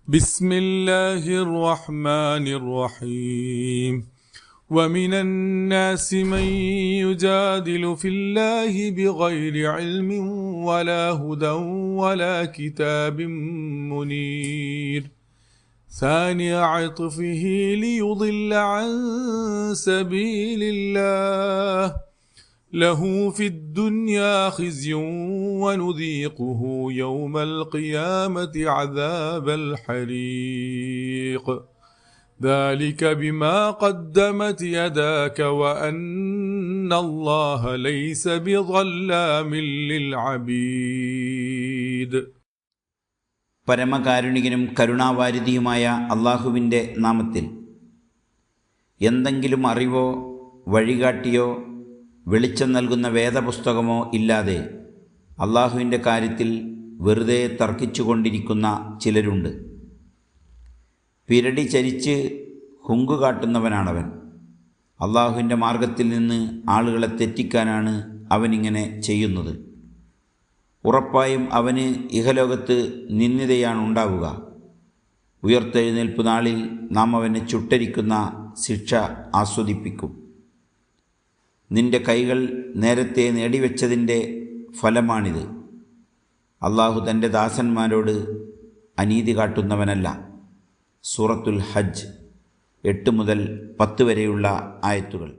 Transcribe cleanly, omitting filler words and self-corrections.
بسم الله الرحمن الرحيم ومن الناس من يجادل في الله بغير علم ولا هدى ولا كتاب منير ثاني عطفه ليضل عن سبيل الله له في الدنيا خزي ونذيقه يوم القيامة عذاب الحريق ذلك بما قدمت يداك وأن الله ليس بظلام للعبيد. പരമകാരുണികനും കരുണാവാരിധിയുമായ അള്ളാഹുവിൻ്റെ നാമത്തിൽ. എന്തെങ്കിലും അറിവോ വഴികാട്ടിയോ വെളിച്ചം നൽകുന്ന വേദപുസ്തകമോ ഇല്ലാതെ അള്ളാഹുവിൻ്റെ കാര്യത്തിൽ വെറുതെ തർക്കിച്ചുകൊണ്ടിരിക്കുന്ന ചിലരുണ്ട്. പിരടി ചരിച്ച് ഹുങ്കുകാട്ടുന്നവനാണവൻ. അള്ളാഹുവിൻ്റെ മാർഗത്തിൽ നിന്ന് ആളുകളെ തെറ്റിക്കാനാണ് അവനിങ്ങനെ ചെയ്യുന്നത്. ഉറപ്പായും അവന് ഇഹലോകത്ത് നിന്ദിതയാണ് ഉണ്ടാവുക. ഉയർത്തെഴുന്നേൽപ്പ് നാളിൽ നാം അവനെ ചുട്ടരിക്കുന്ന ശിക്ഷ ആസ്വദിപ്പിക്കും. നിന്റെ കൈകൾ നേരത്തെ നേടിവെച്ചതിൻ്റെ ഫലമാണിത്. അള്ളാഹു തൻ്റെ ദാസന്മാരോട് അനീതി കാട്ടുന്നവനല്ല. സൂറത്തുൽ ഹജ്ജ് 8 മുതൽ 10 വരെയുള്ള ആയത്തുകൾ.